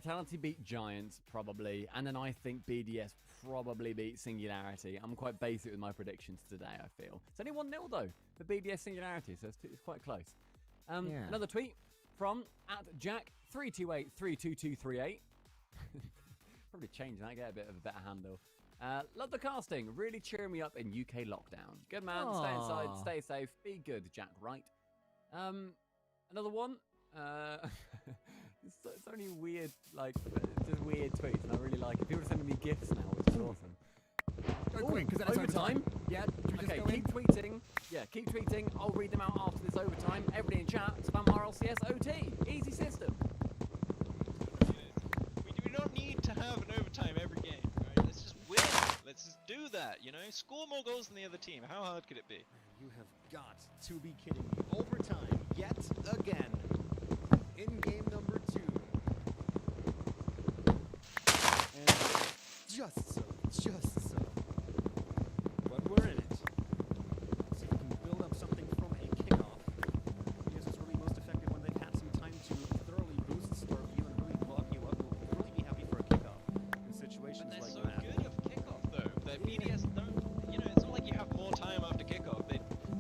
Vitality beat Giants, probably. And then I think BDS probably beat Singularity. I'm quite basic with my predictions today, I feel. It's only 1-0, though, for BDS Singularity, so it's quite close. Another tweet from @Jack32832238. Probably change that, get a bit of a better handle. Love the casting. Really cheering me up in UK lockdown. Good man. Aww. Stay inside. Stay safe. Be good, Jack Wright. Another one. It's only weird, like, just weird tweets, and I really like it. People are sending me gifts now, which is awesome. Go quick, because that's overtime. Yeah. Okay, keep tweeting. Yeah, keep tweeting. I'll read them out after this overtime. Everybody in chat, spam RLCS OT. Easy system. We do not need to have an overtime every game, right? Let's just win. Let's just do that, you know? Score more goals than the other team. How hard could it be? You have got to be kidding me. Overtime, yet again. In game number 2. And just so. But we're in it. Let's see if we can build up something from a kickoff. Yes, it's really most effective when they've had some time to thoroughly boost Starview and really block you up. We'll really be happy for a kickoff in situations But they're like so that. good at kickoff, though. That BDS don't, you know, it's not like you have more time after kickoff.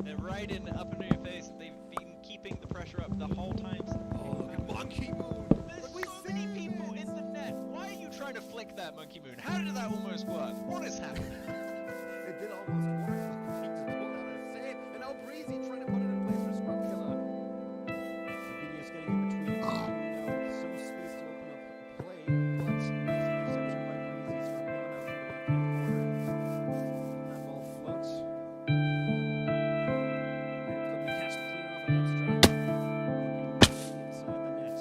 They're right in up in your face. They've been keeping the pressure up the whole time. Oh, look at Monkey Moon! There's But we so many saved people it! in the net. Why are you trying to flick that Monkey Moon? How did that almost work? What is happening? It did almost work. He just pulled out a save, and now Breezy trying to put it in place for Scrubula. BDS getting in between the two now, some space to open up play, but easy reception by Breezy. Scrubula now to the left-hand corner. That ball floats. Looking to catch the clear off an extra. Looking inside the net.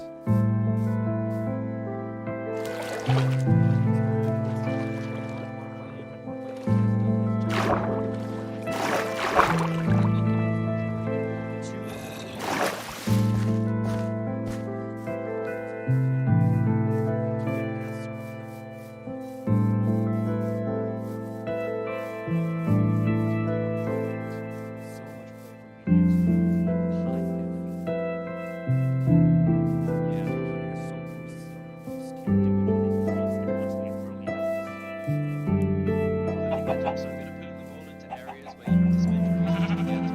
It's also going to put the ball into areas where you have to spend resources to get to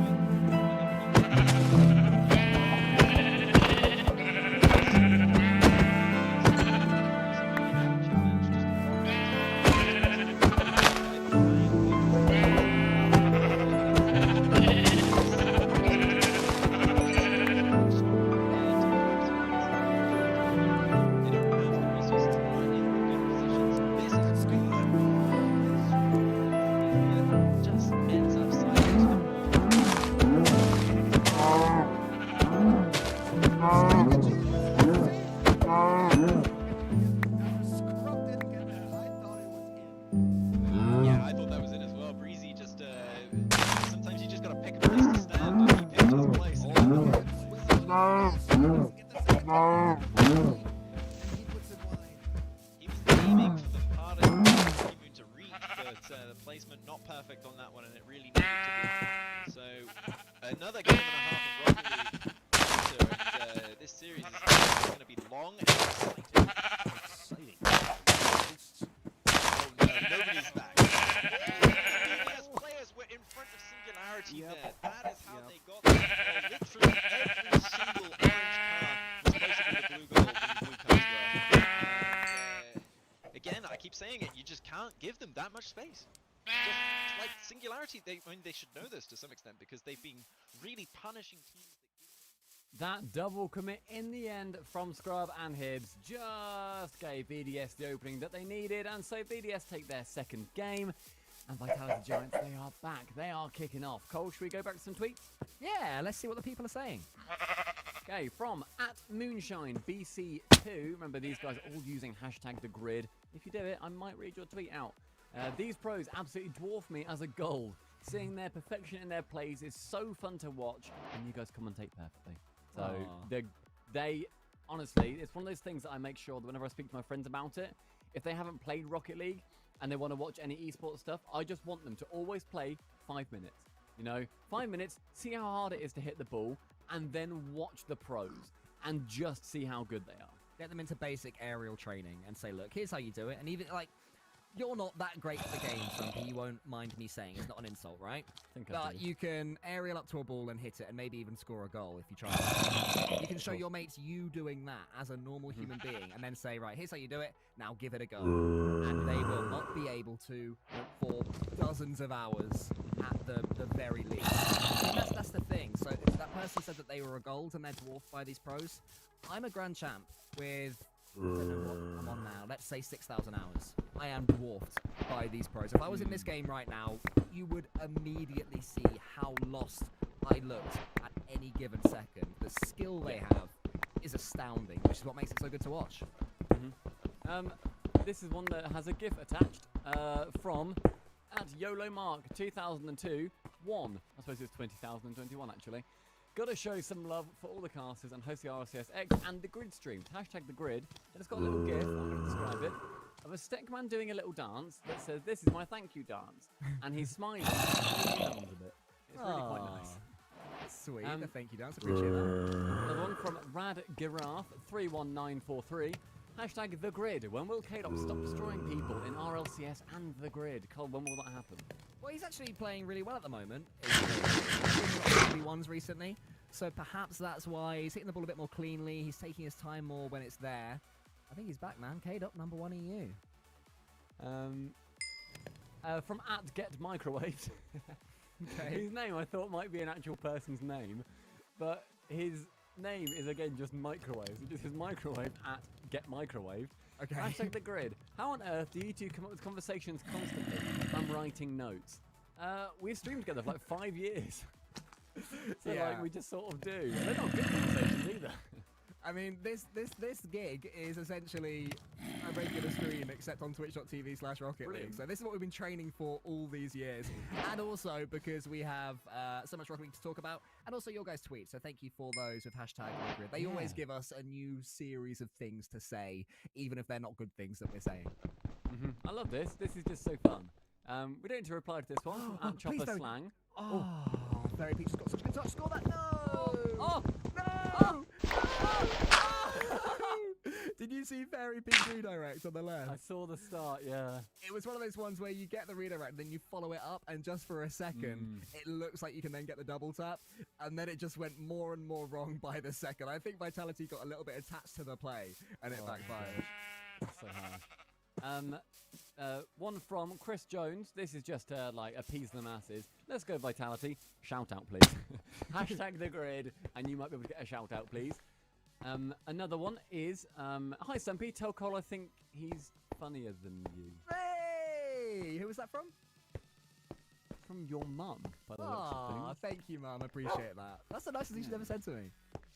just ends up sliding to the ball. Scrub didn't get that. I thought it was in. Yeah, I thought that was in as well. Breezy just, sometimes you just gotta pick a place to stand, and he picked his place. And he puts it wide. He was aiming for the part of the moon to reach, but the placement not perfect on that one, and it really needed to be. So, another game and a half of Rocket League. And this series is going to be long and exciting. Exciting. Oh no, nobody's back. BDS players were in front of Singularity Yep. there. That is how Yep. they got that goal. Literally every single orange car was basically the blue goal and the blue cars were. And, again, I keep saying it, you just can't give them that much space. Just like Singularity, I mean, they should know this to some extent because they've been really punishing teams that give That double commit in the end from Scrub and Hibbs just gave BDS the opening that they needed, and so BDS take their second game. And Vitality Giants, they are back. They are kicking off. Cole, should we go back to some tweets? Yeah, let's see what the people are saying. Okay, from @MoonshineBC2. Remember, these guys are all using hashtag the grid. If you do it, I might read your tweet out. These pros absolutely dwarf me as a goal. Seeing their perfection in their plays is so fun to watch, and you guys commentate perfectly. So Aw. they honestly, it's one of those things that I make sure that whenever I speak to my friends about it, if they haven't played Rocket League and they want to watch any esports stuff, I just want them to always play 5 minutes. You know, 5 minutes, see how hard it is to hit the ball, and then watch the pros and just see how good they are. get them into basic aerial training, and say, look, here's how you do it. And even like, you're not that great at the game, Stumpy. You won't mind me saying. It's not an insult, right? I think I But do. you can aerial up to a ball and hit it, and maybe even score a goal if you try. You can show your mates you doing that as a normal human being, and then say, right, here's how you do it. Now give it a go. And they will not be able to for dozens of hours at the very least. And that's the thing. So that person said that they were a gold and they're dwarfed by these pros. I'm a grand champ with, I don't know what I'm on now, let's say 6,000 hours. I am dwarfed by these pros. If I was in this game right now, you would immediately see how lost I looked at any given second. The skill they have is astounding, which is what makes it so good to watch. This is one that has a GIF attached from at YOLO Mark 2002 1. I suppose it's 20,021 actually. Gotta show some love for all the casters and host the RCSX and the grid stream. Hashtag the grid. And it's got a little GIF, I'm going to describe it, of a Steckman doing a little dance that says, "This is my thank you dance." And he's smiling. And he yawns a bit. It's really quite nice. Sweet, Um, thank you, Dance. Appreciate that. Another one from Rad Giraffe 31943. Hashtag the grid. When will KDOP stop destroying people in RLCS and the grid? Cole, when will that happen? Well, he's actually playing really well at the moment. He's been ones recently, so perhaps that's why he's hitting the ball a bit more cleanly. He's taking his time more when it's there. I think he's back, man. KDOP #1 EU. From at Get Microwaved. Okay. His name I thought might be an actual person's name, but his name is again just microwave. It just says microwave at Get Microwaved. Okay. Hashtag the grid. How on earth do you two come up with conversations constantly? I'm writing notes. We've streamed together for like 5 years. So Yeah. like we just sort of do. They're not good conversations either. I mean, this gig is essentially a regular stream, except on twitch.tv/Rocket League. So this is what we've been training for all these years. And also because we have so much Rocket League to talk about, and also your guys' tweets. So thank you for those with hashtag Grid. They always give us a new series of things to say, even if they're not good things that we're saying. I love this. This is just so fun. We don't need to reply to this one from at please Chopper don't. Slang. Oh, Fairy Peach has got such a good touch. Score that! No! Oh! No! Did you see Fairy Peach redirect on the left? I saw the start, yeah. It was one of those ones where you get the redirect, then you follow it up, and just for a second, it looks like you can then get the double tap, and then it just went more and more wrong by the second. I think Vitality got a little bit attached to the play, and it backfired. So hard. One from Chris Jones. This is just like appease the masses. Let's go Vitality. Shout out, please. Hashtag the grid, and you might be able to get a shout out, please. Another one is hi Stumpy. Tell Cole I think he's funnier than you. Hey! Who was that from? From your mum, by the looks of Aw, things. thank you, Mum. I appreciate that. That's the nicest thing she's ever said to me.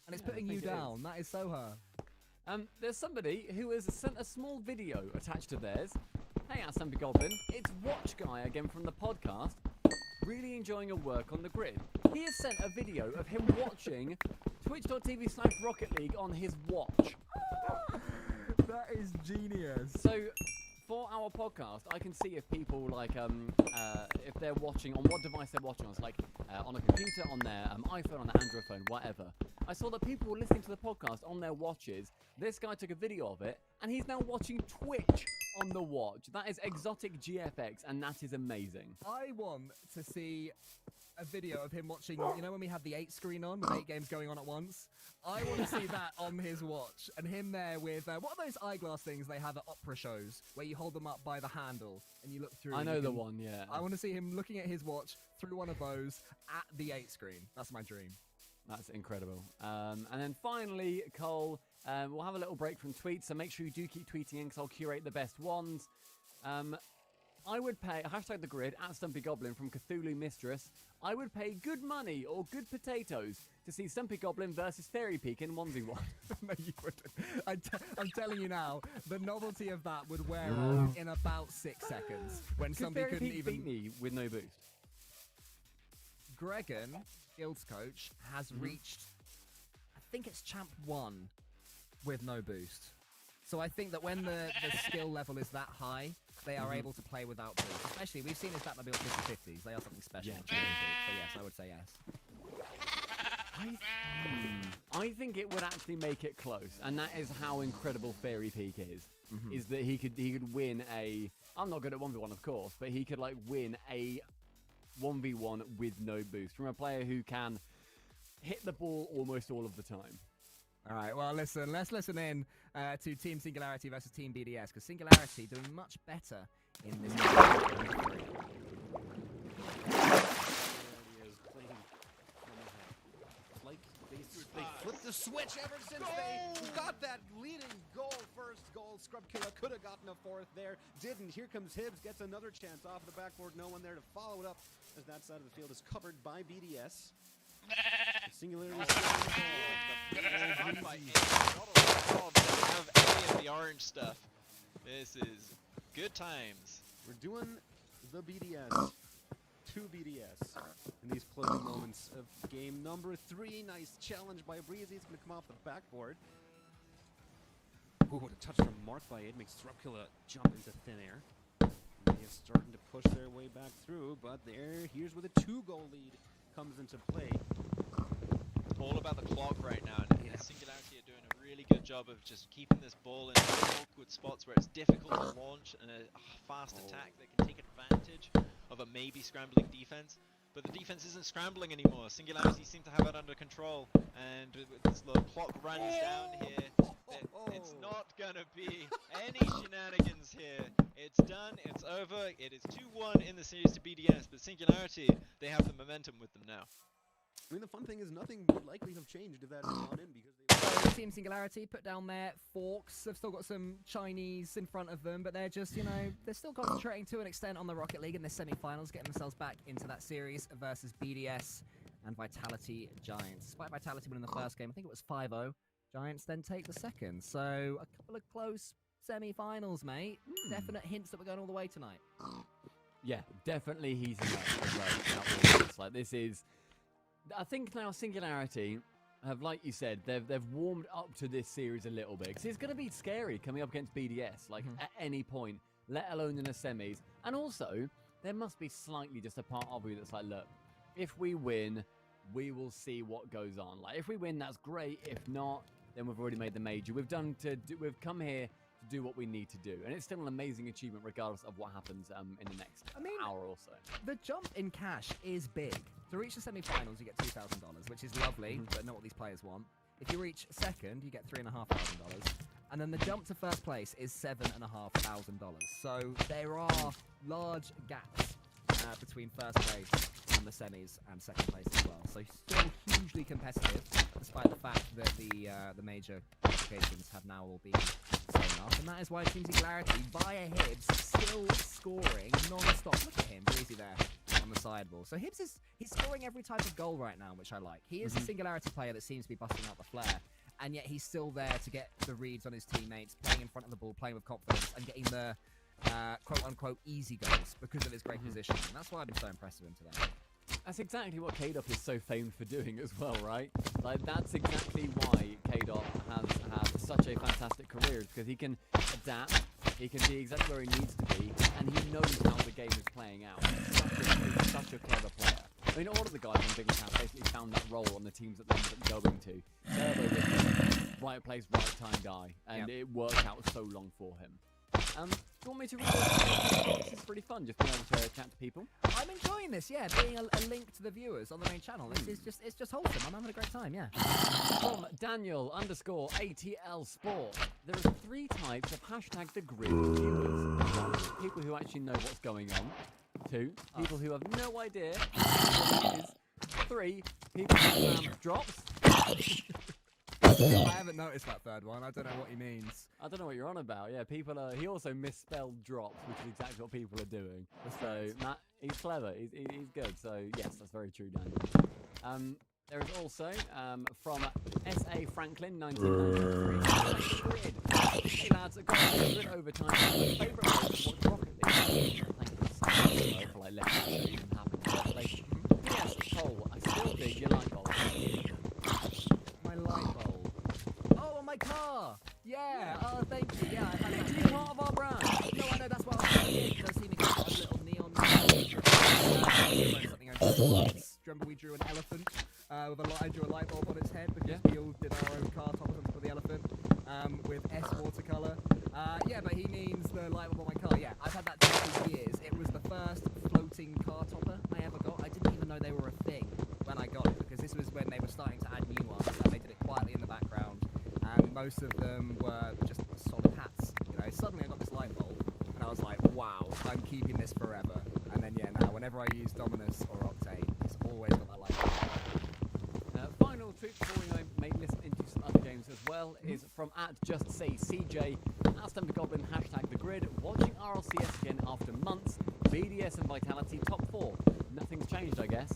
And it's Yeah, I putting think you it is. down. That is so her. There's somebody who has sent a small video attached to theirs. Hey, out Stumpy Goblin. It's Watch Guy again from the podcast. Really enjoying your work on the grid. He has sent a video of him watching twitch.tv/Rocket League on his watch. That is genius. So, for our podcast, I can see if people like if they're watching on what device they're watching on. It's like on a computer, on their iPhone, on their Android phone, whatever. I saw that people were listening to the podcast on their watches. This guy took a video of it, and he's now watching Twitch on the watch. That is exotic GFX, and that is amazing. I want to see a video of him watching, you know when we had the 8 screen on, with 8 games going on at once? I want to see that on his watch, and him there with, what are those eyeglass things they have at opera shows, where you hold them up by the handle, and you look through? I and know you the can- one, yeah. I want to see him looking at his watch through one of those at the 8 screen. That's my dream. That's incredible. And then finally, Cole, we'll have a little break from tweets, so make sure you do keep tweeting in because I'll curate the best ones. I would pay, hashtag the grid, at Stumpy Goblin from Cthulhu Mistress, I would pay good money or good potatoes to see Stumpy Goblin versus Fairy Peak in 1v1. No, you wouldn't. I'm telling you now, the novelty of that would wear off in about 6 seconds when Could somebody Fairy couldn't Peak even. beat me with no boost? Gregan, Guild's coach, has reached, I think it's Champ 1 with no boost. So I think that when the skill level is that high, they are able to play without boost. Especially, we've seen his Batmobile 50/50s. They are something special. Yeah, So yes, I would say yes. I think it would actually make it close, and that is how incredible Fairy Peak is. Is that he could win a. I'm not good at 1v1, of course, but he could like win a 1v1 with no boost from a player who can hit the ball almost all of the time. All right, well, listen, let's listen in to Team Singularity versus Team BDS, because Singularity doing much better in this game. They flipped the switch ever since they got that leading goal. First goal, Scrub Killer could have gotten a fourth there, didn't. Here comes Hibbs, gets another chance off the backboard. No one there to follow it up as that side of the field is covered by BDS. Singularity Not by any. Not allowed to have any of the orange stuff. This is good times. We're doing the BDS to BDS in these closing moments of game number 3. Nice challenge by Breezy. It's going to come off the backboard. Ooh, what a touch from Mark by Aid makes Thrupkilla jump into thin air. They are starting to push their way back through, but here's where the 2-goal lead comes into play. All about the clock right now, and Singularity are doing a really good job of just keeping this ball in awkward spots where it's difficult to launch and a fast attack that can take advantage of a maybe scrambling defense. But the defense isn't scrambling anymore. Singularity seem to have it under control, and as the clock runs down here, it's not gonna be any shenanigans here. It's done, it's over, it is 2-1 in the series to BDS, but Singularity, they have the momentum with them now. I mean, the fun thing is nothing would likely have changed if that had gone in because they So Team Singularity put down their forks. They've still got some Chinese in front of them, but they're just, they're still concentrating to an extent on the Rocket League in the semi-finals, getting themselves back into that series versus BDS and Vitality Giants. Despite Vitality winning the first game, I think it was 5-0. Giants then take the second. So a couple of close semi-finals, mate. Definite hints that we're going all the way tonight. Yeah, definitely he's enough as well. Out all this. Like, this is. I think now Singularity have, like you said, they've warmed up to this series a little bit, because it's going to be scary coming up against BDS, like at any point, let alone in the semis. And also, there must be slightly just a part of you that's like, look, if we win, we will see what goes on. Like, if we win, that's great. If not, then we've already made the major. We've come here to do what we need to do, and it's still an amazing achievement regardless of what happens in the next hour or so. The jump in cash is big. To reach the semi-finals, you get $2,000, which is lovely, but not what these players want. If you reach second, you get $3,500, and then the jump to first place is $7,500. So there are large gaps between first place and the semis and second place as well. So still hugely competitive, despite the fact that the major qualifications have now all been sewn up, and that is why Team Singularity via Hibbs still scoring non-stop. Look at him, Breezy there on the sideball. So Hibbs he's scoring every type of goal right now, which I like. He is a Singularity player that seems to be busting out the flair, and yet he's still there to get the reads on his teammates, playing in front of the ball, playing with confidence, and getting the quote-unquote easy goals because of his great positioning. And that's why I've been so impressed with him today. That's exactly what KDOP is so famed for doing as well, right? Like, that's exactly why KDOP has such a fantastic career, because he can adapt, he can be exactly where he needs to be, and he knows how the game is playing out. He's such a clever player. I mean, all of the guys on Big Account basically found that role on the teams that they ended up going to. Turbo was the right place, right time guy, and it worked out so long for him. Do you want me to read this? This is pretty fun, just being able to chat to people. I'm enjoying this, yeah, being a link to the viewers on the main channel. It's just wholesome. I'm having a great time, yeah. From Daniel_ATL Sport, there are 3 types of hashtag the grid viewers. 1, people who actually know what's going on. 2, people who have no idea what it is. 3, people who spam drops. I haven't noticed that third one. I don't know what he means. I don't know what you're on about. Yeah, people are. He also misspelled drops, which is exactly what people are doing. So Matt, he's clever. He's good. So yes, that's very true, Daniel. There is also from S.A. Franklin 1993. Hey lads, I got a good overtime. My favourite way to watch Rocket League. Thank you so much for like letting that even happen. Like, yes, Cole, I still dig your light bulb. My light bulb. Oh, on my car! Yeah! Oh, thank you. Yeah, I Need had to that. be part of our brand. No, I know, that's what I was thinking. It does seem to get a little neon. Something over the lights. Do you remember we drew an elephant with I drew a light bulb on its head because Yeah. we all did our own car toppers on top of the elephant with S watercolor. Yeah, but he means the light bulb on my car. Yeah, I've had that for years. It was the first floating car topper I ever got. I didn't even know they were a thing when I got it because this was when they were starting to add new ones and they did it quietly in the background. And most of them were just solid hats. You know, suddenly I got this light bulb and I was like, wow, I'm keeping this forever. And then, yeah, now whenever I use Dominus or Octane, it's always got that light bulb. Final tweet before we may listen into some other games as well is from @JustSayCJ. Aston Goblin #TheGrid. Watching RLCS again after months. BDS and Vitality top 4. Nothing's changed, I guess.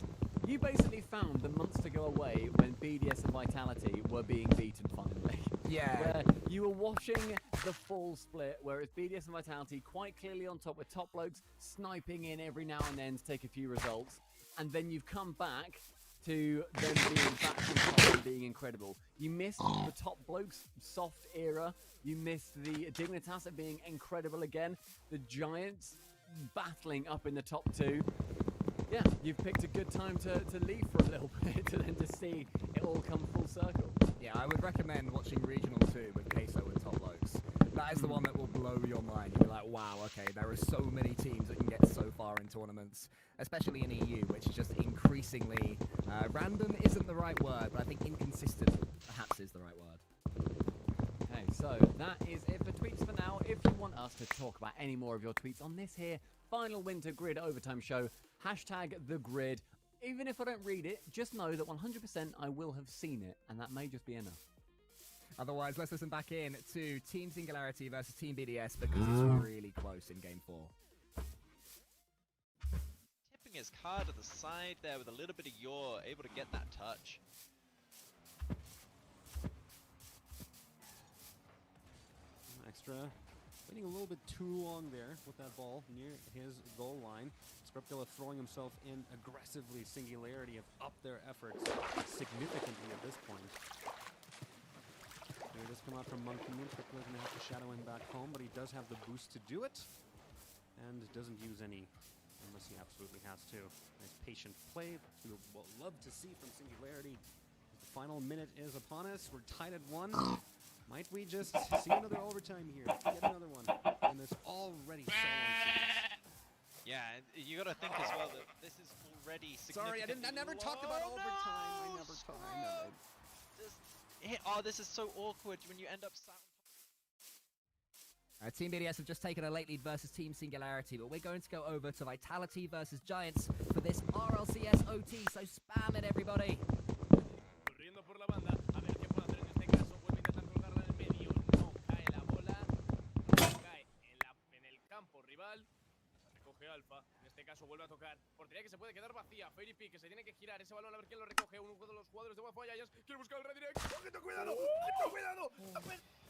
You basically found the months to go away when BDS and Vitality were being beaten finally. Yeah. Where you were watching the full split, where it's BDS and Vitality quite clearly on top with top blokes sniping in every now and then to take a few results. And then you've come back to them being back on top and being incredible. You missed the top blokes soft era. You missed the Dignitas at being incredible again. The Giants battling up in the top 2. Yeah, you've picked a good time to leave for a little bit and then to see it all come full circle. Yeah, I would recommend watching Regional 2 with Queso and Top Blokes. That is the one that will blow your mind. You'll be like, wow, okay, there are so many teams that can get so far in tournaments, especially in EU, which is just increasingly random isn't the right word, but I think inconsistent perhaps is the right word. Okay, so that is it for tweets for now. If you want us to talk about any more of your tweets on this here final Winter Grid Overtime show, #TheGrid. Even if I don't read it, just know that 100% I will have seen it, and that may just be enough. Otherwise, let's listen back in to Team Singularity versus Team BDS because it's really close in Game 4. Tipping his car to the side there with a little bit of yaw, able to get that touch. Extra. Waiting a little bit too long there with that ball near his goal line. Scriptilla throwing himself in aggressively. Singularity have upped their efforts significantly at this point. There it is, come out from Monkey Moon. Scriptilla's going to have to shadow him back home, but he does have the boost to do it. And doesn't use any unless he absolutely has to. Nice patient play. That's what we'll love to see from Singularity. The final minute is upon us. We're tied at 1. Might we just see another overtime here? Get another one. And it's already so unsafe. Yeah, you gotta think as well that this is already Sorry, I never talked about overtime. I never talked. This is so awkward when you end up sat on Team BDS have just taken a late lead versus Team Singularity, but we're going to go over to Vitality versus Giants for this RLCS OT, so spam it, everybody. Corriendo por la banda, a ver qué puede hacer en este caso. Vuelve a intentar colocarla en el medio. No cae la bola. Cae en el campo rival. La recoge Alfa. En este caso vuelve a tocar. Portería que se puede quedar vacía. Fairy Peak que se tiene que girar ese balón a ver quién lo recoge. Uno de los jugadores de Wi-Fi Giants quiere buscar el redirect. ¡Ojito, cuidado! ¡Ojito, cuidado!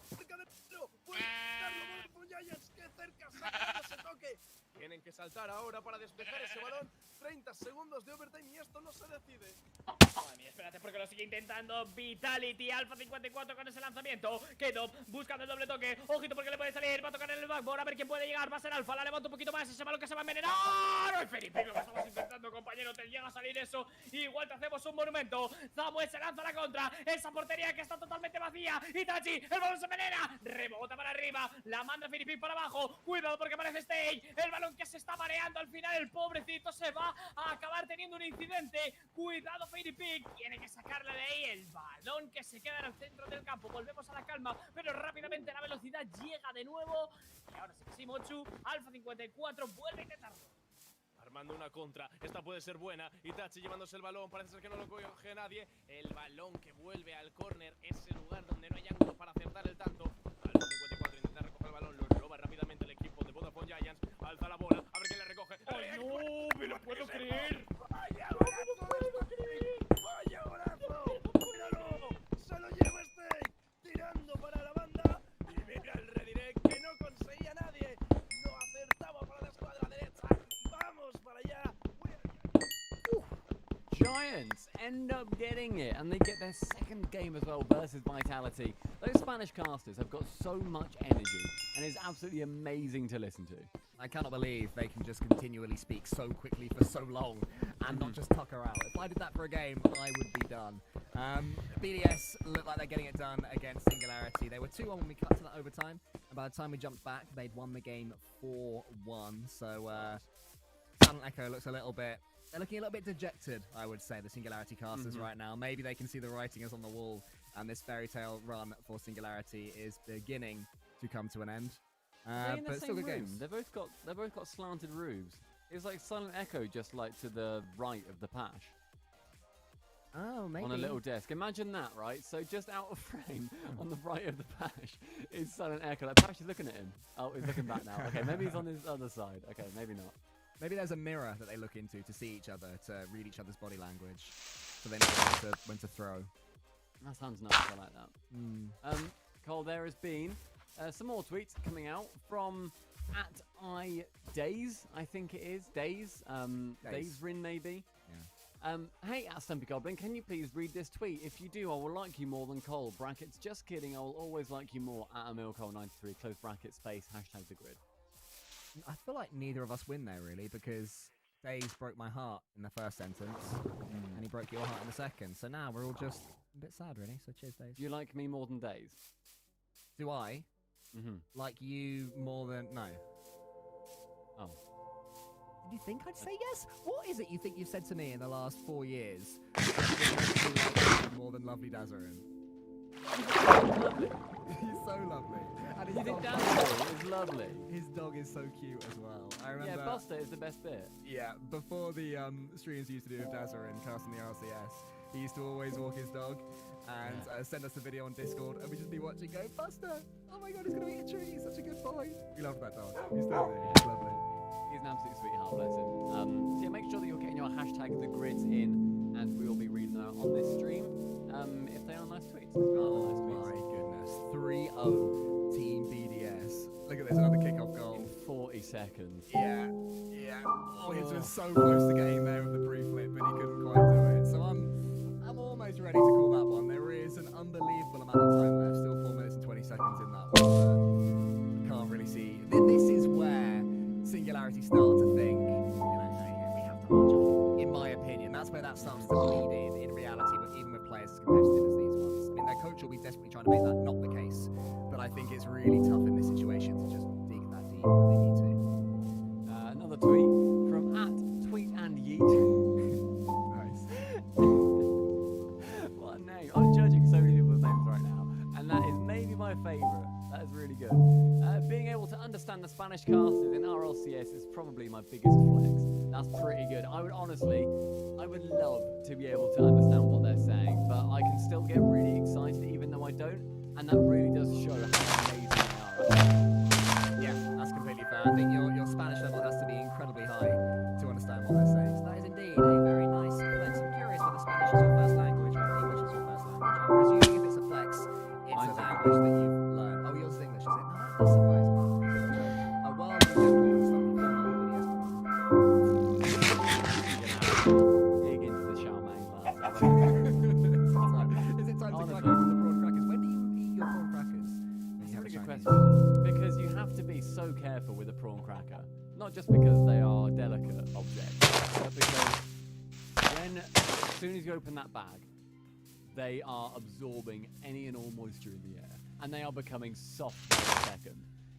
¡Cerca del tiro! ¡Puede buscarlo Wi-Fi Giants! ¡Qué cerca! ¡Saca ese toque! Tienen que saltar ahora para despejar ese balón. 30 segundos de overtime y esto no se decide. Madre mía, espérate porque lo sigue intentando Vitality, Alpha 54 con ese lanzamiento. Kedo buscando el doble toque. Ojito porque le puede salir, va a tocar en el backboard. A ver quién puede llegar, va a ser Alpha. La levanta un poquito más, ese balón que se va a envenenar. ¡No! Felipe, lo que estamos intentando, compañero. Te llega a salir eso. Igual te hacemos un monumento. Samuel se lanza a la contra. Esa portería que está totalmente vacía. Itachi, el balón se envenena. Rebota para arriba. La manda Felipe para abajo. Cuidado porque aparece Stage. El balón que se está mareando al final. El pobrecito se va a acabar teniendo un incidente. Cuidado Felipe. Tiene que sacarle de ahí el balón que se queda en el centro del campo. Volvemos a la calma, pero rápidamente la velocidad llega de nuevo. Y ahora sí que sí, Mochu. Alpha 54 vuelve a intentarlo. Armando una contra, esta puede ser buena. Itachi llevándose el balón, parece ser que no lo coge nadie. El balón que vuelve al córner, ese lugar donde no hay ángulo para acertar el tanto. Alfa 54 intenta recoger el balón, lo roba rápidamente el equipo de Vodafone Giants. Alza la bola, a ver quién la recoge. ¡Ay, no! ¡Me lo puedo creer! ¡Vaya golazo! ¡Míralo! ¡Se lo lleva este! Tirando para la banda. Y mira el redirect que no conseguía nadie. No acertaba para la escuadra derecha. ¡Vamos para allá! Giants end up getting it, and they get their second game as well versus Vitality. Those Spanish casters have got so much energy, and it's absolutely amazing to listen to. I cannot believe they can just continually speak so quickly for so long and not just tucker out. If I did that for a game, I would be done. BDS look like they're getting it done against Singularity. They were 2-1 when we cut to that overtime, and by the time we jumped back, they'd won the game 4-1. So Silent Echo looks a little bit... They're looking a little bit dejected, I would say, the Singularity casters right now. Maybe they can see the writing is on the wall, and this fairy tale run for Singularity is beginning to come to an end. They're in the But still same good room. games. They've both got slanted roofs. It's like Silent Echo, just like to the right of the Pash. Oh, maybe. On a little desk. Imagine that, right? So just out of frame, on the right of the Pash, is Silent Echo. Like, Pash is looking at him. Oh, he's looking back now. Okay, maybe he's on his other side. Okay, maybe not. Maybe there's a mirror that they look into to see each other, to read each other's body language, so they know when to throw. That sounds nice. I like that. Cole, there has been some more tweets coming out from @iDays, I think it is. Days. Daysrin, maybe. Yeah. Hey, @Stumpy Goblin, can you please read this tweet? If you do, I will like you more than Cole. Brackets, just kidding. I will always like you more. @AmilCole93, close bracket, space, hashtag the grid. I feel like neither of us win there, really, because Days broke my heart in the first sentence, and he broke your heart in the second. So now we're all just a bit sad, really. So cheers, Days. Do you like me more than Days? Do I like you more than... No. Oh. Did you think I'd say yes? What is it you think you've said to me in the last 4 years that like more than Lovely Dazarin? He's so lovely. And his You think dog- Dazzle is lovely? His dog is so cute as well. I remember. Yeah, Buster is the best bit. Yeah, before the streams we used to do with Dazarin casting the RCS, he used to always walk his dog and send us a video on Discord, and we'd just be watching, go, Buster! Oh my god, he's gonna eat a tree! He's such a good boy! We loved that dog. He's still there. He's lovely. He's an absolute sweetheart, bless him. So yeah, make sure that you're getting your hashtag the grids in, and we will be reading them out on this stream. If they are nice tweets. 'Cause we are nice tweets. My goodness. 3-0 Team BDS. Look at this, another kickoff goal. In 40 seconds. Yeah. Oh, he was so close to getting there with the pre-flip, but he couldn't quite do it. So I'm almost ready to call that one. There is an unbelievable amount of time left, still 4 minutes and 20 seconds in that one. Can't really see. This is where Singularity start to think, hey, we have to march on. In my opinion, that's where that starts to bleed in reality, but even with players as competitive as these ones. I mean, their coach will be desperately trying to make that not the case, but I think it's really tough in this situation to just dig that deep when they need to. Another tweet from @TweetAndYeet. Nice. What a name. I'm judging so many people's names right now, and that is maybe my favourite. That is really good. Being able to understand the Spanish casters in RLCS is probably my biggest flex. That's pretty good. I would love to be able to understand what they're saying, but I can still get really excited even though I don't, and that really does show how amazing they are. Yeah, that's completely fair. I think your Spanish level has to be incredibly high to understand what they're saying. So that is indeed a very nice flex. I'm curious whether Spanish is your first language or English is your first language. I'm presuming if it's a flex, it's Mine's a language that you've learned. Oh, yours is English, is it? No, that does surprise me. A worldly gentleman, something for my videos. Dig into the Charmaine class. Is it time to Honestly. crack open the prawn crackers? When do you eat your prawn crackers? That's You a have really good Chinese. question. Because you have to be so careful with a prawn cracker. Not just because they are delicate objects, but because as soon as you open that bag, they are absorbing any and all moisture in the air, and they are becoming soft by the second.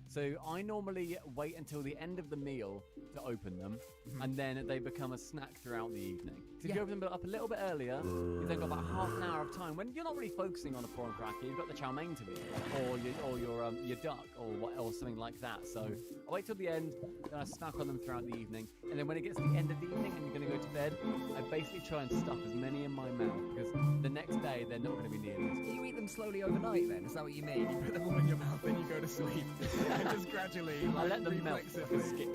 So I normally wait until the end of the meal to open them, and then they become a snack throughout the evening. So if you open them up a little bit earlier, you've then got about half an hour of time when you're not really focusing on a prawn cracker. You've got the chow mein to be eaten, or your duck, or something like that. So I wait till the end, then I snack on them throughout the evening, and then when it gets to the end of the evening and you're going to go to bed, I basically try and stuff as many in my mouth because the next day they're not going to be near this. You eat them slowly overnight then? Is that what you mean? You put them all in your mouth, then you go to sleep. And just gradually, I let them melt like a skip.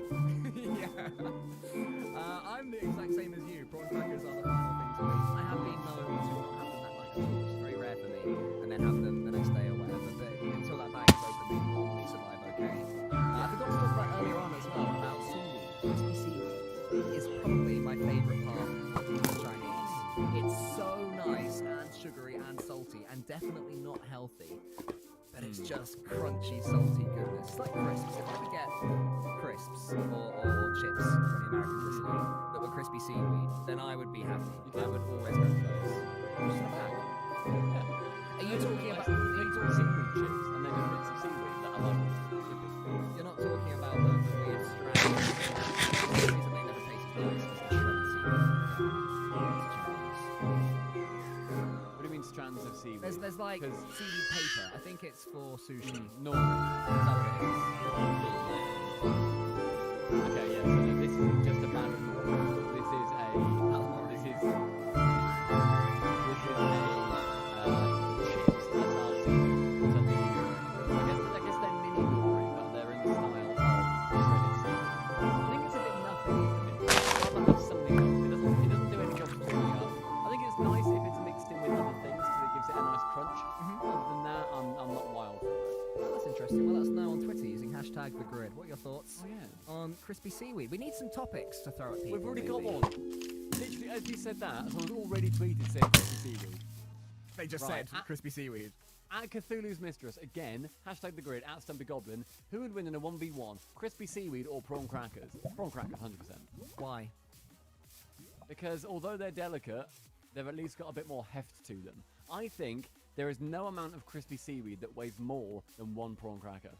Yeah. I'm the exact same as you. Prawn crackers are the final thing to eat. I have been known to not have them that night at all, which is very rare for me, and then have them the next day or whatever. But until that bag is open, they normally survive okay. I forgot to talk about earlier on as well about seaweed. Crispy seaweed is probably my favourite part of Chinese. It's so just crunchy, salty goodness. It's like crisps. If I could get crisps or chips from the Americans listening that were crispy seaweed, then I would be happy. I would always go for those. Just in a bag. Yeah. Are you talking about? Are you talking seaweed chips and then just bits of seaweed that are like You're not talking about the weird strands. The reason they never taste nice is the shredded seaweed. What do you mean strands of seaweed? There's like 'Cause- seaweed paper. I think it's for sushi. Normally. Is that what it is? Okay, yeah, so no, this isn't just a bag of Norway. This is a chips that are seaweed. So I guess they're mini Nori, but they're in the style of shredded seaweed. I think it's a bit nutty. I'd rather have something else. It doesn't do any job for filling up. I think it's nice if it's mixed in with other things because it gives it a nice crunch. Other than that, I'm not wild for it. Well, that's interesting. Well, let us know on Twitter using hashtag the grid. What are your thoughts Oh yeah. on crispy seaweed? We need some topics to throw at people. We've already got maybe. one. Literally, as you said that, someone's already tweeted saying crispy seaweed. They just Right. said crispy seaweed. At Cthulhu's Mistress, again, hashtag the grid, at Stumpy Goblin, who would win in a 1v1, crispy seaweed or prawn crackers? Prawn crackers, 100%. Why? Because although they're delicate, they've at least got a bit more heft to them. I think there is no amount of crispy seaweed that weighs more than one prawn cracker.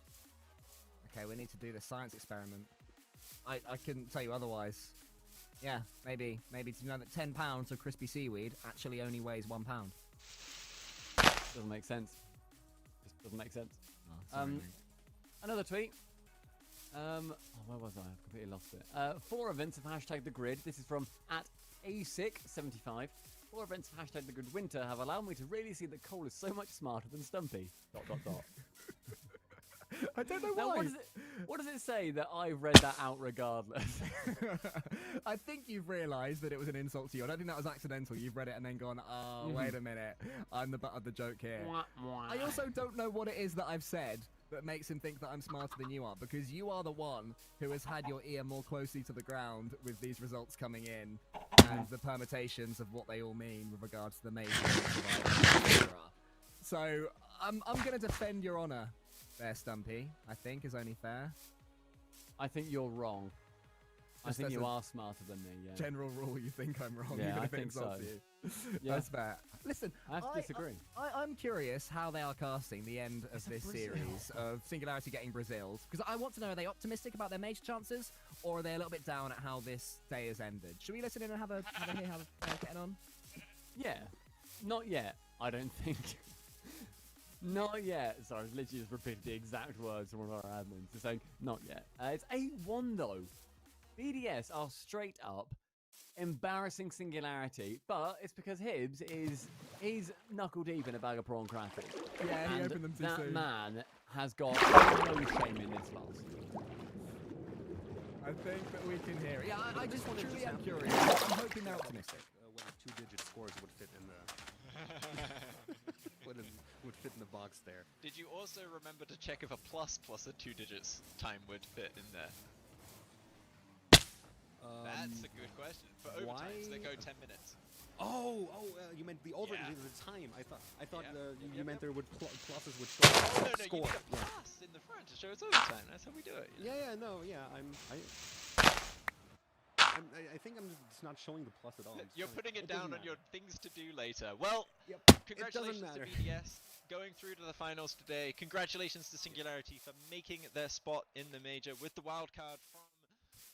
Okay, we need to do the science experiment. I couldn't tell you otherwise. Yeah, maybe to know that 10 pounds of crispy seaweed actually only weighs 1 pound. Doesn't make sense. Just doesn't make sense. Oh, sorry, mate. Another tweet. Where was I? I've completely lost it. 4 events of hashtag the grid. This is from at asic75. 4 events of hashtag the grid winter have allowed me to really see that Cole is so much smarter than Stumpy. ... I don't know Now, why. what does it say that I read that out regardless? I think you've realised that it was an insult to you. I don't think that was accidental. You've read it and then gone, oh, wait a minute. I'm the butt of the joke here. I also don't know what it is that I've said that makes him think that I'm smarter than you are, because you are the one who has had your ear more closely to the ground with these results coming in and the permutations of what they all mean with regards to the major. So I'm going to defend your honour there, Stumpy. I think is only fair. I think you're wrong. I Just think as you a are smarter than me, yeah. General rule, you think I'm wrong, Yeah, even I if it think so. insults you. Yeah. That's fair. Listen, I have to disagree. I'm curious how they are casting the end of this series of Singularity getting Brazils, because I want to know, are they optimistic about their major chances, or are they a little bit down at how this day has ended? Should we listen in and have a hear how they're getting on? Yeah. Not yet, I don't think. Not yet. Sorry, I was literally just repeated the exact words from one of our admins. Just saying, not yet. It's 8-1 though. BDS are straight up embarrassing Singularity, but it's because Hibbs he's knuckle deep in a bag of prawn crackers. Yeah, he And opened them too that soon. man has got no shame in this loss. I think that we can hear it. Yeah, I just wanna truly just am have- curious. I'm hoping they're optimistic. Whether two-digit scores would fit in the would fit in the box there. Did you also remember to check if a plus a 2 digits time would fit in there? That's a good question. For overtimes, they why- go 10 minutes. You meant the over Yeah. the time. I thought Yeah. you Yep, meant yep. there would pluses would Oh, show no, you score. need a Yeah. plus in the front to show it's overtime. That's how we do it. you know? I think I'm just not showing the plus at all. I'm just You're showing- putting it doesn't down on your matter. things to do later. Well, Yep. congratulations to matter. BDS going through to the finals today. Congratulations to Singularity for making their spot in the major with the wild card from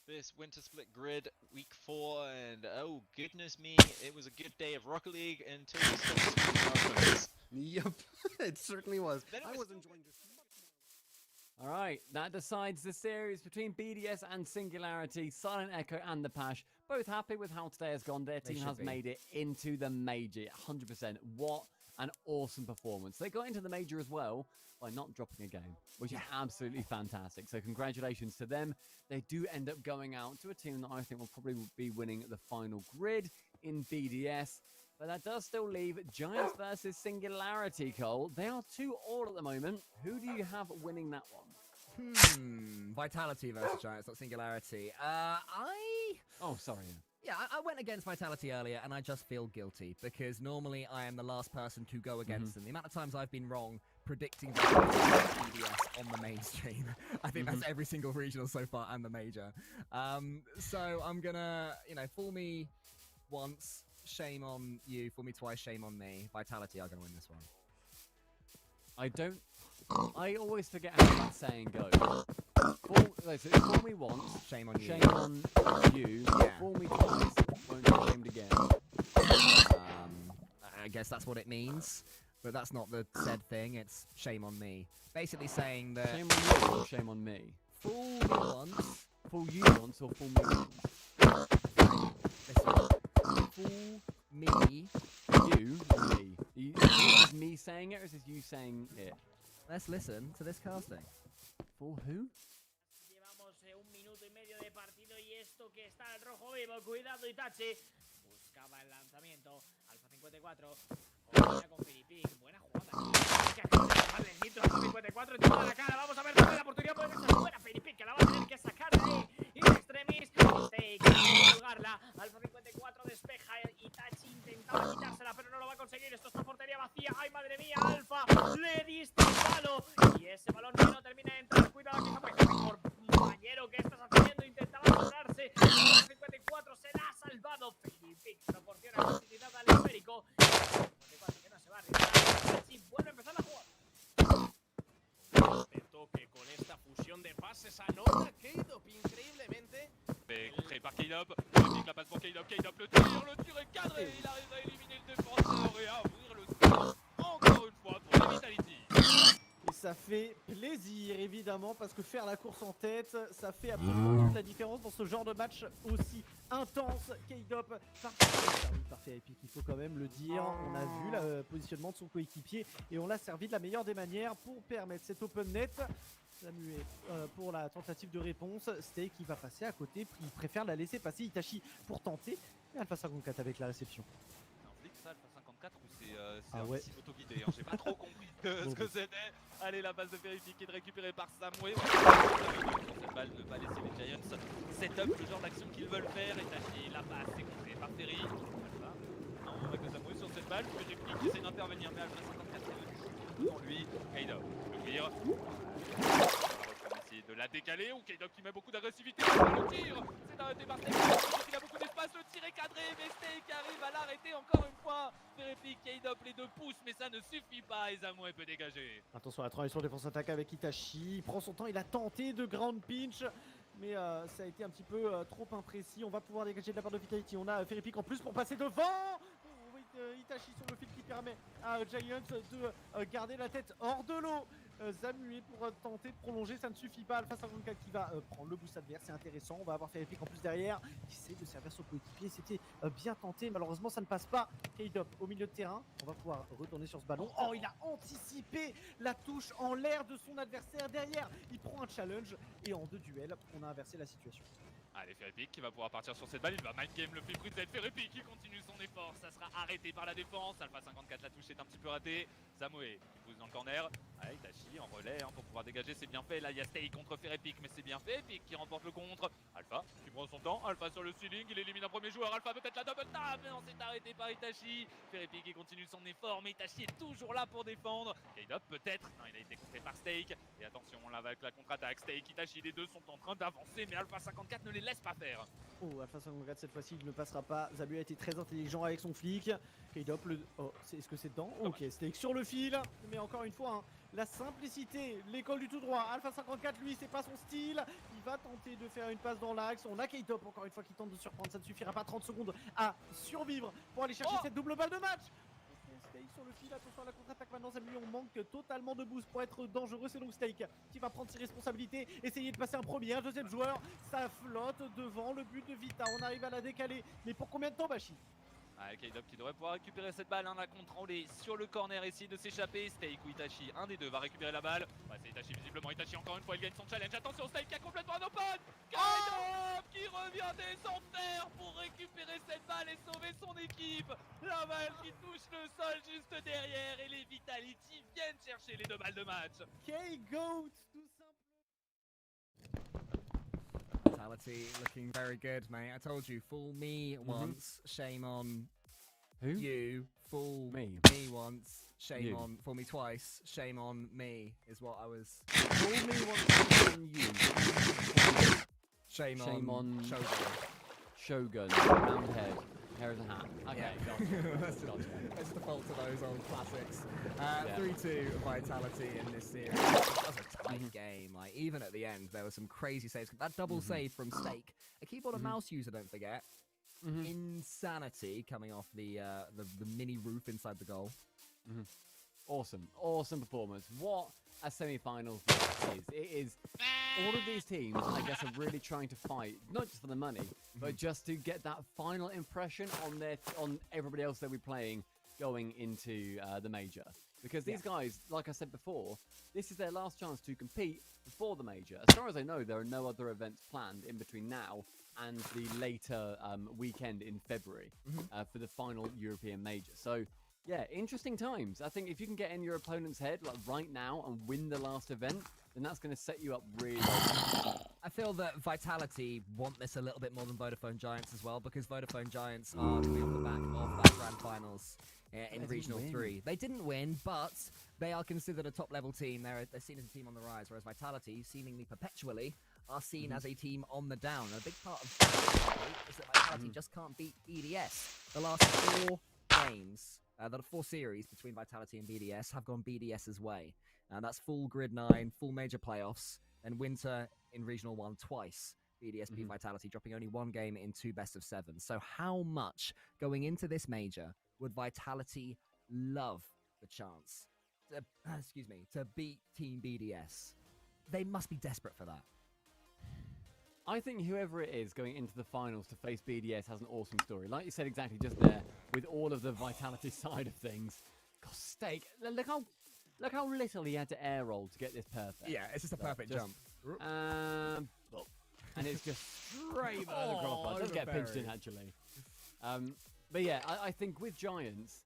this Winter Split Grid week 4. And oh goodness me, it was a good day of Rocket League until we started screwing our opponents. Yep, it certainly was. Then it I was was still enjoying this. All right, that decides the series between BDS and Singularity, Silent Echo and the Pash. Both happy with how today has gone. Their They team should has be. made it into the major, 100%. What an awesome performance. They got into the major as well by not dropping a game, which is absolutely fantastic. So congratulations to them. They do end up going out to a team that I think will probably be winning the final grid in BDS. But that does still leave Giants versus Singularity, Cole. They are 2-2 at the moment. Who do you have winning that one? Vitality versus Giants, not Singularity. Oh, sorry. Yeah, I went against Vitality earlier, and I just feel guilty, because normally I am the last person to go against them. The amount of times I've been wrong predicting BDS on the mainstream. I think that's every single regional so far and the major. So I'm gonna, fool me once, shame on you. Fool me twice, shame on me. Vitality are gonna win this one. I always forget how that saying goes. Fool me once, Shame on you. shame on you. Yeah. Fool me twice, won't be shamed again. I guess that's what it means, but that's not the said thing. It's shame on me. Basically saying that Shame on you or shame on me? fool me once. Fool you once or fool me once? Listen, fool me. You or me? Is this me saying it or is this you saying it? Let's listen to this casting. Fool who? Llevamos 1 minuto y medio de partido y esto que está el rojo vivo. Cuidado Itachi. Buscaba el lanzamiento. Alfa 54. Combina con Filipín. Buena jugada. Que acaba de dejarle el nitro a Alfa 54 en toda la cara. Vamos a ver si la oportunidad puede ser buena. Filipín que la va a tener que sacar de ahí. In extremis. Steak. Colgarla. Alfa 54 despeja. Itachi intentaba quitársela, pero no lo va a conseguir. Esto está portería vacía. ¡Ay, madre mía! Alfa le diste un palo. Y ese balón que no termina de entrar. Cuidado que está mejor compañero. ¿Qué estás haciendo? Intentaba cobrarse. Alfa 54 se la ha salvado. Filipín proporciona continuidad al esférico. 54 que no se va a arriesgar. Itachi vuelve a empezar la jugada. Atento que con esta fusión de pases anota K-Dop increíblemente. Contré par K-Dop, Férépik la passe pour K-Dop, K-Dop le tir est cadré, il arrive à éliminer le défenseur et à ouvrir le score encore une fois pour les Vitality. Et ça fait plaisir évidemment parce que faire la course en tête, ça fait absolument toute la différence dans ce genre de match aussi intense. K-Dop servi par Férépik, il faut quand même le dire. On a vu le positionnement de son coéquipier et on l'a servi de la meilleure des manières pour permettre cet open net. Samuel pour la tentative de réponse. Steak qui va passer à côté, il préfère la laisser passer. Itachi pour tenter. Et Alpha 54 avec la réception. C'est un flic ça, Alpha 54 ou c'est Ah un ouais. petit autoguidé J'ai pas trop compris ce que c'était. Allez, la base de Férépik qui est récupérée par Samoué. Sur cette balle, ne pas laisser les Giants set-up le genre d'action qu'ils veulent faire. Et Tachi, la passe est contrée par Ferry. Alpha, non, avec le Samoué sur cette balle. Férépik qui essaie d'intervenir, mais Alpha 54 est devant lui. K-Dop, l'ouvrir. Essayer de la décaler, ou K-Dop qui met beaucoup d'agressivité sur le tir. C'est arrêté par Steak, il a beaucoup d'espace, le tir est cadré, mais Steak arrive à l'arrêter encore une fois. Férépik, K-Dop, les deux pouces, mais ça ne suffit pas, et Zamoué peut dégager. Attention à la transition défense-attaque avec Itachi. Il prend son temps, il a tenté de ground pinch. Mais ça a été un petit peu trop imprécis. On va pouvoir dégager de la part de Vitality. On a Férépik en plus pour passer devant. Itachi sur le fil qui permet à Giants de garder la tête hors de l'eau. Zamué pour tenter de prolonger, ça ne suffit pas. Alpha 54 qui va prendre le boost adverse, c'est intéressant. On va avoir Férépik en plus derrière qui essaie de servir son coéquipier. C'était bien tenté, malheureusement ça ne passe pas. K-Dop au milieu de terrain, on va pouvoir retourner sur ce ballon. Oh, il a anticipé la touche en l'air de son adversaire derrière. Il prend un challenge et en 2 duels, on a inversé la situation. Allez, Férépik qui va pouvoir partir sur cette balle, il va mind game le flip reset. Férépik qui continue son effort, ça sera arrêté par la défense. Alpha 54, la touche est un petit peu ratée. Zamoué qui pousse dans le corner. Allez, Itachi en relais pour pouvoir dégager, c'est bien fait. Là, il y a Steak contre Férépik, mais c'est bien fait. Férépik qui remporte le contre. Alpha qui prend son temps. Alpha sur le ceiling, il élimine un premier joueur. Alpha peut-être la double tap, mais on s'est arrêté par Itachi. Férépik qui continue son effort, mais Itachi est toujours là pour défendre. K-Dop peut-être. Non, il a été contré par Steak. Et attention, là, avec la contre-attaque, Steak, Itachi, les deux sont en train d'avancer, mais Alpha 54 ne les laisse pas faire. Oh, Alpha 54 cette fois-ci il ne passera pas. Zabu a été très intelligent avec son flic. K-Dop le... Oh, est-ce que c'est dedans? Ok, Steak sur le fil. Mais encore une fois, hein, la simplicité, l'école du tout droit. Alpha 54 lui c'est pas son style. Il va tenter de faire une passe dans l'axe. On a K-Dop encore une fois qui tente de surprendre. Ça ne suffira pas, 30 secondes à survivre pour aller chercher cette double balle de match. Steak sur le fil, attention à la contre-attaque maintenant. Zabu, on manque totalement de boost pour être dangereux. C'est donc Steak qui va prendre ses responsabilités, essayer de passer un premier, un deuxième joueur. Ça flotte devant le but de Vita. On arrive à la décaler. Mais pour combien de temps, Bashi? K-Dop qui devrait pouvoir récupérer cette balle, la contrôler sur le corner, essayer de s'échapper. Steak ou Itachi, un des deux va récupérer la balle. C'est Itachi visiblement, Itachi encore une fois il gagne son challenge. Attention, Steak qui a complètement un open. K-Dop qui revient des enfers pour récupérer cette balle et sauver son équipe. La balle qui touche le sol juste derrière et les Vitality viennent chercher les 2 balles de match. K-Goat tout simplement. Vitality looking very good, mate. I told you, fool me once, shame on Who? you. Fool Me. me once, shame You. on for me twice. Shame on me is what I was. Call me once on you. Shame Shame on on- Shogun. Shogun, round head, hair as a hat. Okay, Yeah. gotcha. Let's gotcha. let's default to those old classics. Yeah. 3-2 Vitality in this series. That was a tight Mm-hmm. game. Like even at the end, there were some crazy saves. That double save from Stake, a keyboard and mouse user, don't forget. Mm-hmm. Insanity coming off the mini roof inside the goal. Awesome performance. What a semi-finals is. It is all of these teams, I guess, are really trying to fight, not just for the money, but just to get that final impression on everybody else they'll be playing going into the major. Because these guys, like I said before, this is their last chance to compete before the major. As far as I know, there are no other events planned in between now and the later weekend in February for the final European major. So, yeah, interesting times. I think if you can get in your opponent's head like right now and win the last event, then that's going to set you up really well. I feel that Vitality want this a little bit more than Vodafone Giants as well, because Vodafone Giants are coming off the back of that grand finals in didn't Regional win. 3. They didn't win, but they are considered a top-level team. They're seen as a team on the rise, whereas Vitality, seemingly perpetually, are seen as a team on the down. And a big part of that is that Vitality just can't beat BDS. The last 4 games, the 4 series between Vitality and BDS have gone BDS's way. And that's full Grid 9, full major playoffs, and Winter in Regional 1 twice. BDS beat Vitality, dropping only 1 game in 2 best-of-7. So how much, going into this major, would Vitality love the chance to, to beat Team BDS? They must be desperate for that. I think whoever it is going into the finals to face BDS has an awesome story. Like you said exactly just there, with all of the Vitality side of things. God, Stake, look how little he had to air roll to get this perfect. Yeah, it's just a perfect just- jump. Well, and it's just straight by the crossbar. It does get pinched in, actually. But yeah, I think with Giants,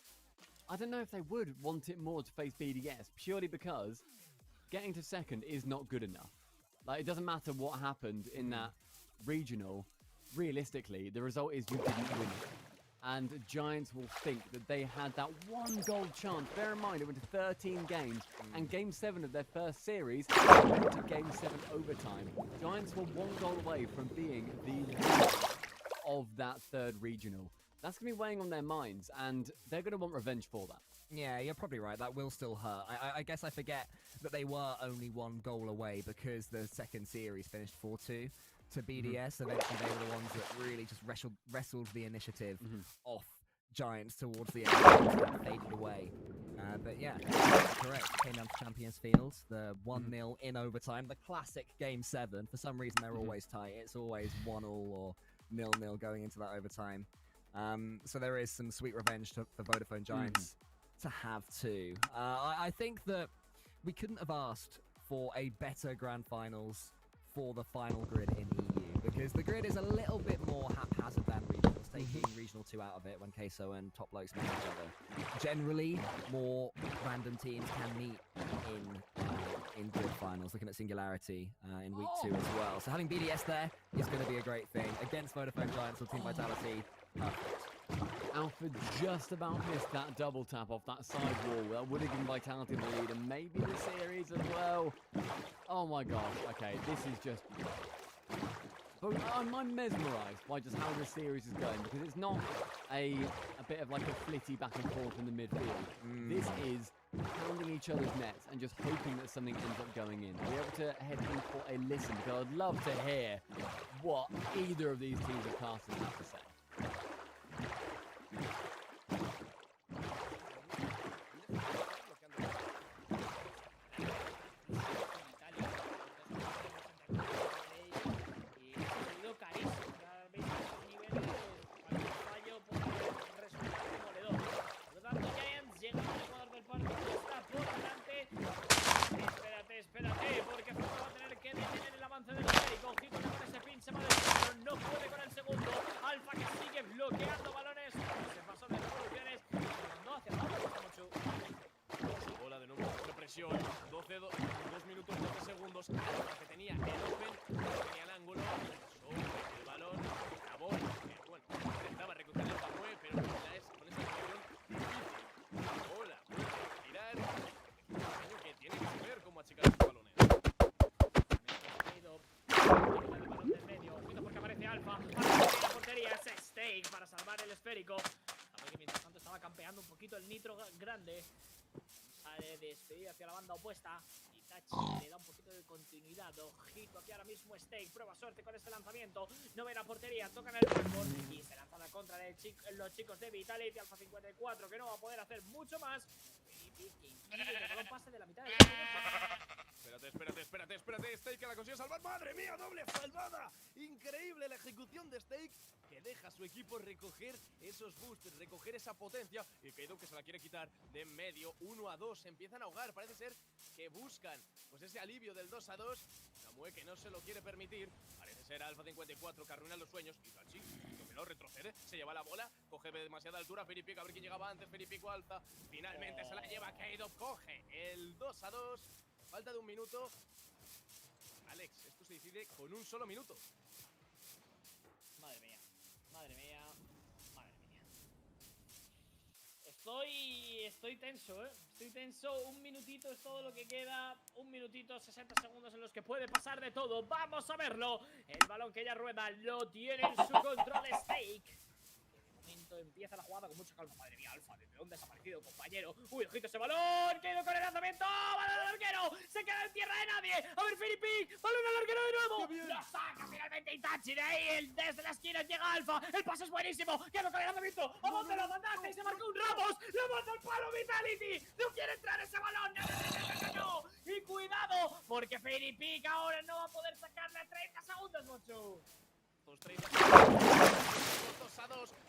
I don't know if they would want it more to face BDS, purely because getting to second is not good enough. Like, it doesn't matter what happened in that regional. Realistically, the result is you didn't win it. And Giants will think that they had that 1 goal chance. Bear in mind, it went to 13 games, and Game 7 of their first series went to Game 7 overtime. Giants were 1 goal away from being the winner of that 3rd regional. That's going to be weighing on their minds, and they're going to want revenge for that. Yeah, you're probably right. That will still hurt. I guess I forget that they were only 1 goal away because the second series finished 4-2 to BDS. Eventually, they were the ones that really just wrestled the initiative off Giants towards the end and faded away. But yeah, correct. Came down to Champions Field, the 1-0 in overtime, the classic Game 7. For some reason, they're always tight. It's always 1-1 or 0-0 going into that overtime. So there is some sweet revenge for Vodafone Giants to have too. I think that we couldn't have asked for a better grand finals for the final grid in EU, because the grid is a little bit more haphazard than regionals, taking Regional 2 out of it when Queso and Top Blokes meet each other. Generally, more random teams can meet in grid finals, looking at Singularity in week 2 as well. So having BDS there is going to be a great thing. Against Vodafone Giants or Team Vitality, perfect. Alfred just about missed that double tap off that side wall. That would have given Vitality the lead, and maybe the series as well. Oh my gosh, okay, this is just... But I'm mesmerised by just how this series is going, because it's not a bit of like a flitty back and forth in the midfield. This is pounding each other's nets and just hoping that something ends up going in. Be able to head in for a listen, because I'd love to hear what either of these teams of casters have to say. Espérate, porque Frodo va a tener que detener el avance del Drake. Ojito con ese pinche mal, pero no puede con el segundo. Alfa que sigue bloqueando balones. Se pasó Steak para salvar el esférico. A ver que mientras tanto estaba campeando un poquito el nitro grande. Sale despedida hacia la banda opuesta. Itachi le da un poquito de continuidad. Ojito aquí ahora mismo Steak. Prueba suerte con este lanzamiento. No ve la portería. Tocan el récord. Y se lanza a la contra de los chicos de Vitality. Alpha 54 que no va a poder hacer mucho más. Felipe que impide que el balón pase de la mitad del campo. Espérate, Steak que la consigue salvar. ¡Madre mía, doble salvada! Increíble la ejecución de Steak, que deja a su equipo recoger esos boosters, recoger esa potencia. Y Kaido que se la quiere quitar de en medio, 1-2, se empiezan a ahogar. Parece ser que buscan pues ese alivio del 2-2. Samue que no se lo quiere permitir. Parece ser Alpha 54 que arruina los sueños. Itachi, que no retrocede, se lleva la bola, coge demasiada altura. Felipico, a ver quién llegaba antes. Felipico Alpha, finalmente se la lleva Kaido, coge el 2-2. Falta de un minuto. Alex, esto se decide con un solo minuto. Madre mía, madre mía, madre mía. Estoy tenso, Estoy tenso. Un minutito es todo lo que queda. Un minutito, 60 segundos en los que puede pasar de todo. Vamos a verlo. El balón que ya rueda lo tiene en su control Steak. Empieza la jugada con mucha calma. Madre mía, Alpha, ¿de dónde ha desaparecido, compañero? Uy, ojito ese balón. Quedó con el lanzamiento. Balón al arquero. Se queda en tierra de nadie. A ver, Felipe. Balón al arquero de nuevo. Lo saca finalmente Itachi. De ahí, desde la esquina llega Alpha. El pase es buenísimo. Quedó con el lanzamiento. ¿A dónde lo mandaste? Y se marcó un Ramos. Lo manda al palo Vitality. No quiere entrar ese balón. No. Y cuidado, porque Felipe ahora no va a poder sacarle 30 segundos, Mochu. 2-2.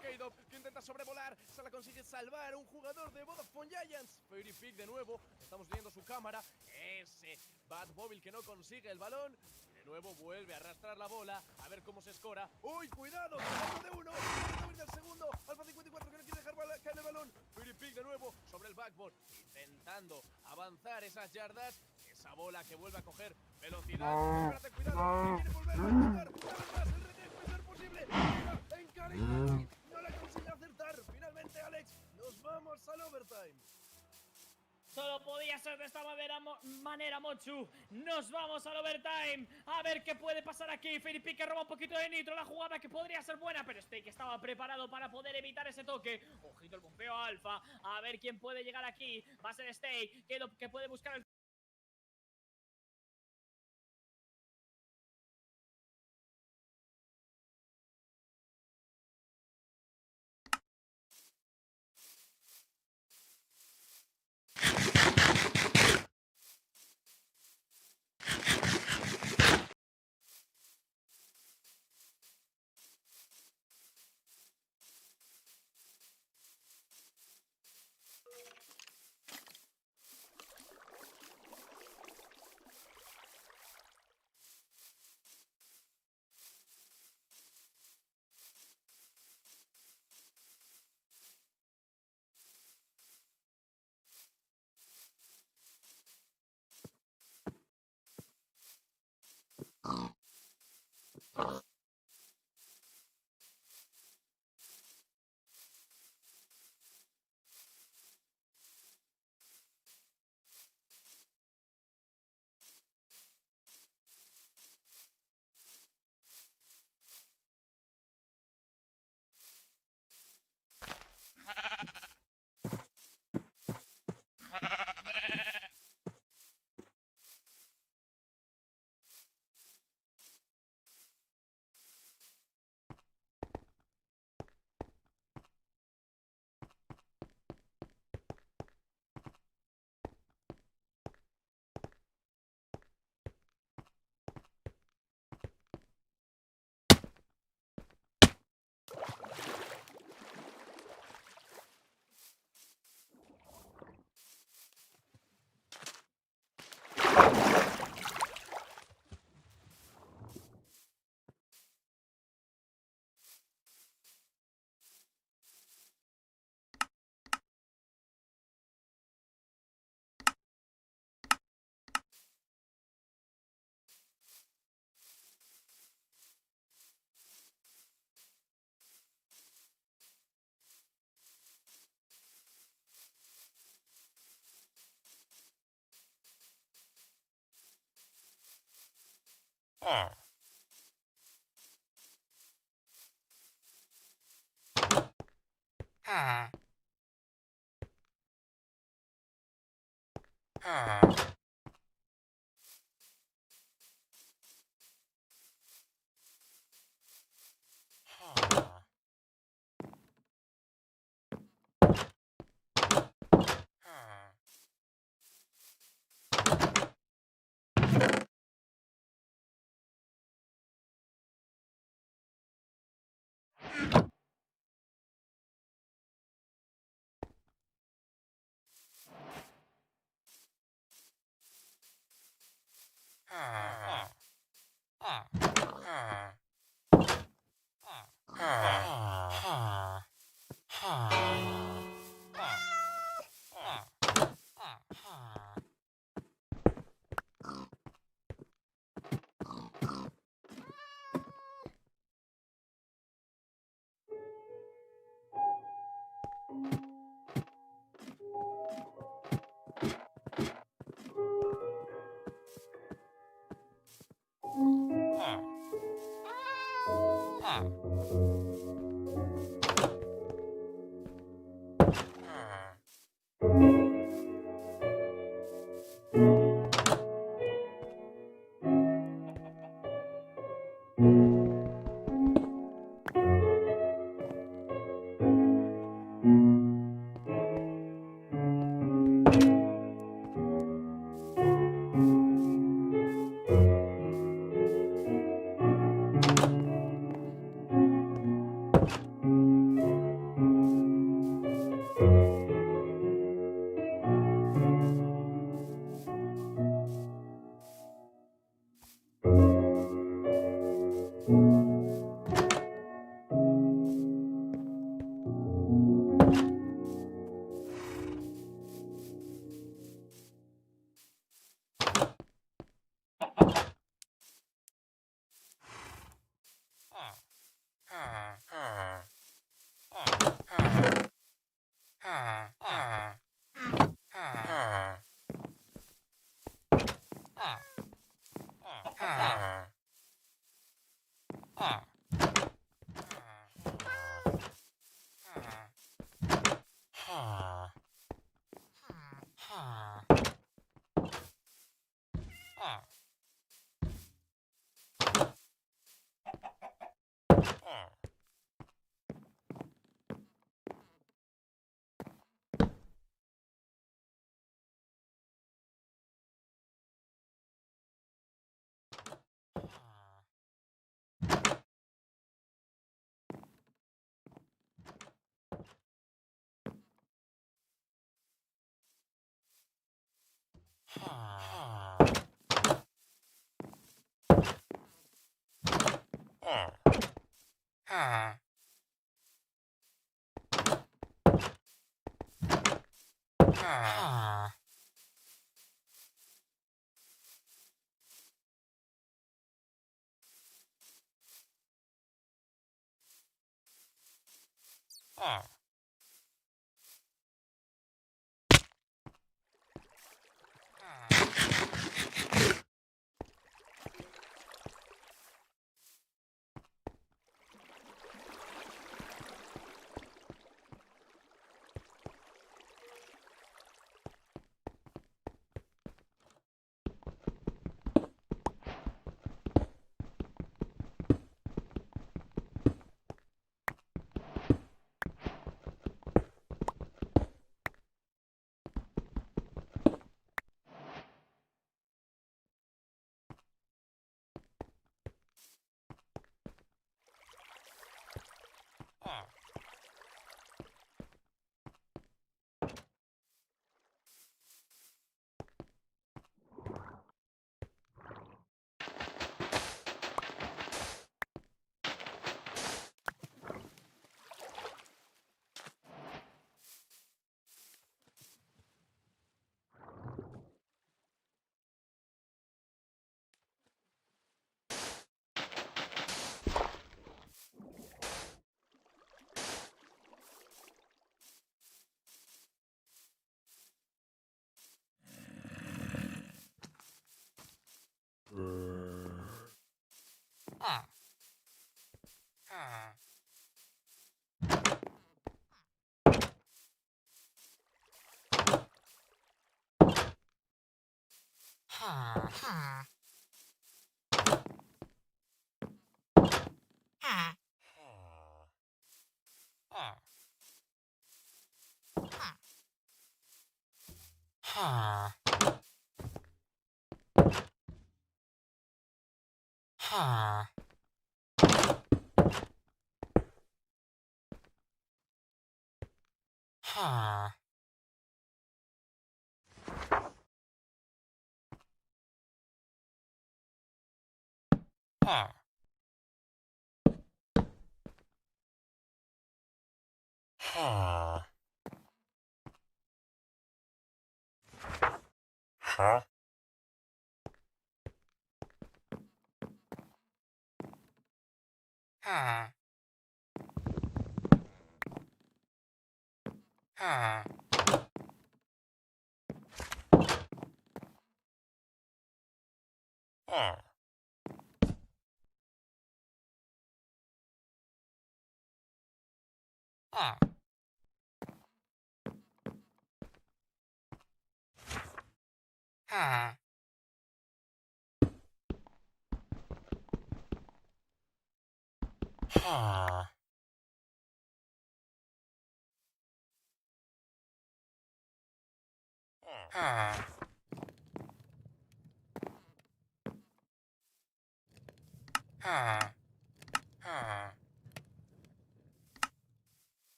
Kaido que intenta sobrevolar. Se la consigue salvar. Un jugador de Vodafone Giants. Fairy Pig de nuevo. Estamos viendo su cámara. Ese Bad Bobble que no consigue el balón. De nuevo vuelve a arrastrar la bola. A ver cómo se escora. ¡Uy, cuidado! De uno. Del segundo. Alpha 54 que no quiere dejar caer el balón. Fairy Pig de nuevo sobre el backboard. Intentando avanzar esas yardas. Esa bola que vuelve a coger velocidad. Espérate, cuidado. Quiere volver a intentar. El rete puede ser posible. No la consigue acertar. Finalmente, Alex, nos vamos al overtime. Solo podía ser de esta manera, Mochu. Nos vamos al overtime. A ver qué puede pasar aquí. Felipe que roba un poquito de nitro. La jugada que podría ser buena, pero Steak estaba preparado para poder evitar ese toque. Ojito el bombeo a Alpha. A ver quién puede llegar aquí. Va a ser Steak, que puede buscar el...